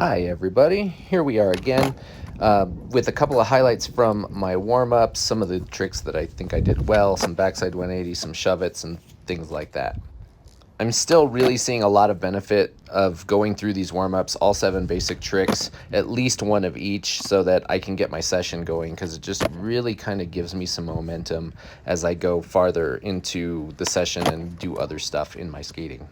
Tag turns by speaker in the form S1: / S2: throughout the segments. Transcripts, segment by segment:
S1: Hi everybody, here we are again with a couple of highlights from my warm-ups, some of the tricks that I think I did well, some backside 180, some shove-its, and things like that. I'm still really seeing a lot of benefit of going through these warm-ups, all 7 basic tricks, at least one of each, so that I can get my session going, because it just really kind of gives me some momentum as I go farther into the session and do other stuff in my skating.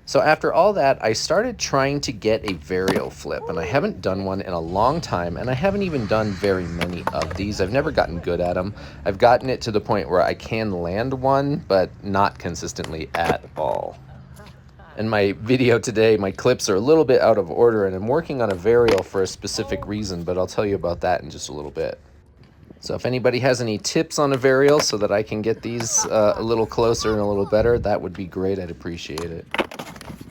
S1: So after all that, I started trying to get a varial flip, and I haven't done one in a long time, and I haven't even done very many of these. I've never gotten good at them. I've gotten it to the point where I can land one, but not consistently at all. In my video today, my clips are a little bit out of order, and I'm working on a varial for a specific reason, but I'll tell you about that in just a little bit. So if anybody has any tips on a varial so that I can get these a little closer and a little better, that would be great. I'd appreciate it.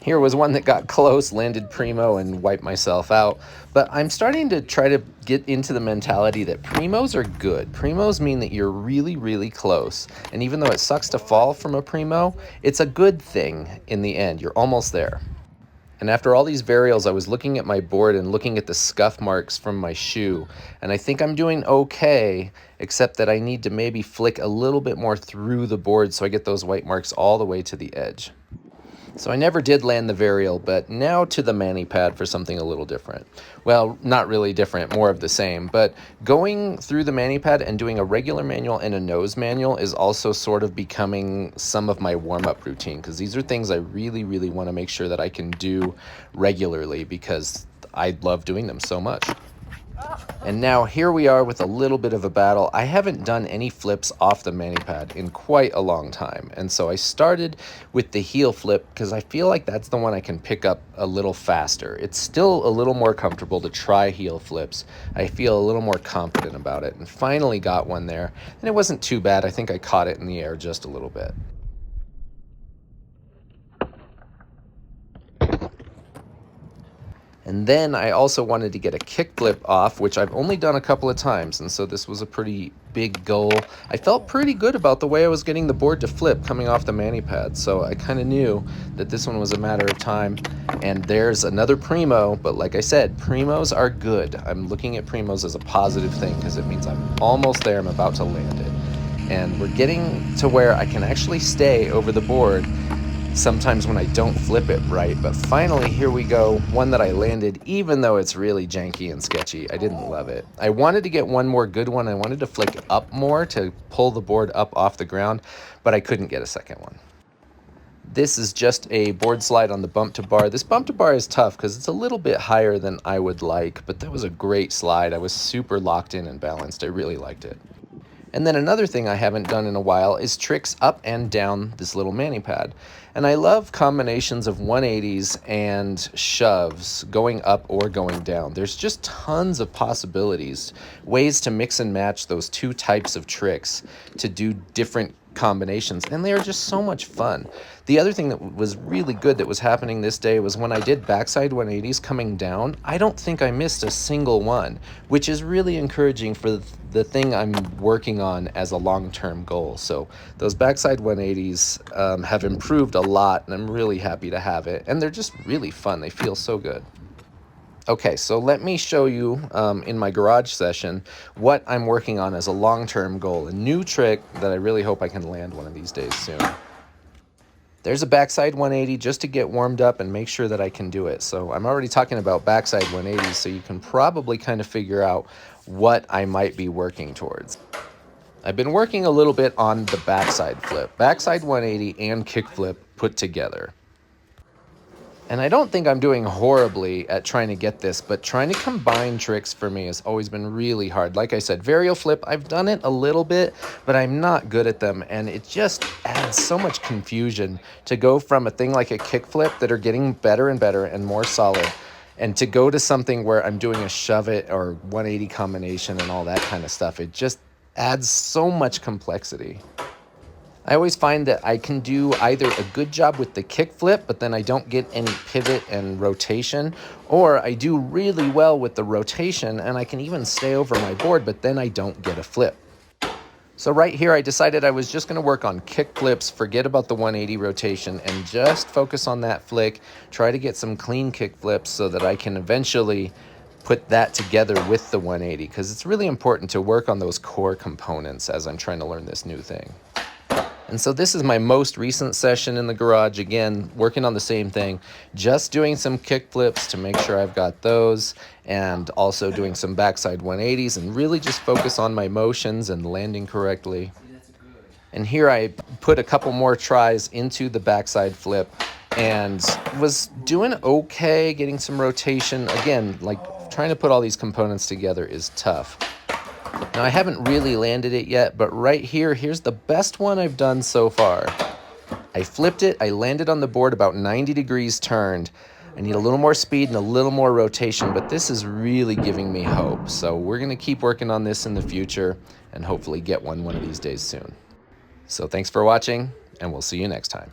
S1: Here was one that got close, landed primo, and wiped myself out. But I'm starting to try to get into the mentality that primos are good. Primos mean that you're really, really close. And even though it sucks to fall from a primo, it's a good thing in the end. You're almost there. And after all these varials, I was looking at my board and looking at the scuff marks from my shoe. And I think I'm doing okay, except that I need to maybe flick a little bit more through the board so I get those white marks all the way to the edge. So I never did land the varial, but now to the mani pad for something a little different. Well, not really different, more of the same, but going through the mani pad and doing a regular manual and a nose manual is also sort of becoming some of my warm-up routine, because these are things I really, really want to make sure that I can do regularly because I love doing them so much. And now here we are with a little bit of a battle. I haven't done any flips off the mani pad in quite a long time. And so I started with the heel flip because I feel like that's the one I can pick up a little faster. It's still a little more comfortable to try heel flips. I feel a little more confident about it, and finally got one there. And it wasn't too bad. I think I caught it in the air just a little bit. And then I also wanted to get a kickflip off, which I've only done a couple of times, and so this was a pretty big goal. I felt pretty good about the way I was getting the board to flip coming off the mani pad, so I kind of knew that this one was a matter of time. And there's another primo, but like I said, primos are good. I'm looking at primos as a positive thing because it means I'm almost there. I'm about to land it. And we're getting to where I can actually stay over the board sometimes when I don't flip it right, but finally here we go, one that I landed even though it's really janky and sketchy. I didn't love it. I wanted to get one more good one. I wanted to flick up more to pull the board up off the ground, but I couldn't get a second one. This is just a board slide on the bump to bar. This bump to bar is tough because it's a little bit higher than I would like, but that was a great slide. I was super locked in and balanced. I really liked it. And then another thing I haven't done in a while is tricks up and down this little mani pad. And I love combinations of 180s and shoves, going up or going down. There's just tons of possibilities, ways to mix and match those two types of tricks to do different combinations, and they are just so much fun. The other thing that was really good that was happening this day was when I did backside 180s coming down, I don't think I missed a single one, which is really encouraging for the thing I'm working on as a long-term goal. So those backside 180s have improved a lot, and I'm really happy to have it, and they're just really fun. They feel so good. Okay, so let me show you in my garage session what I'm working on as a long-term goal, a new trick that I really hope I can land one of these days soon. There's a backside 180 just to get warmed up and make sure that I can do it. So I'm already talking about backside 180s, so you can probably kind of figure out what I might be working towards. I've been working a little bit on the backside flip, backside 180 and kickflip put together. And I don't think I'm doing horribly at trying to get this, but trying to combine tricks for me has always been really hard. Like I said, varial flip, I've done it a little bit, but I'm not good at them, and it just adds so much confusion to go from a thing like a kickflip that are getting better and better and more solid, and to go to something where I'm doing a shove it or 180 combination and all that kind of stuff. It just adds so much complexity. I always find that I can do either a good job with the kickflip, but then I don't get any pivot and rotation, or I do really well with the rotation and I can even stay over my board, but then I don't get a flip. So right here, I decided I was just going to work on kick flips, forget about the 180 rotation, and just focus on that flick, try to get some clean kick flips so that I can eventually put that together with the 180, because it's really important to work on those core components as I'm trying to learn this new thing. And so this is my most recent session in the garage, again, working on the same thing, just doing some kick flips to make sure I've got those, and also doing some backside 180s, and really just focus on my motions and landing correctly. And here I put a couple more tries into the backside flip and was doing okay, getting some rotation. Again, like trying to put all these components together is tough. Now, I haven't really landed it yet, but right here, here's the best one I've done so far. I flipped it, I landed on the board about 90 degrees turned. I need a little more speed and a little more rotation, but this is really giving me hope. So we're gonna keep working on this in the future and hopefully get one of these days soon. So thanks for watching, and we'll see you next time.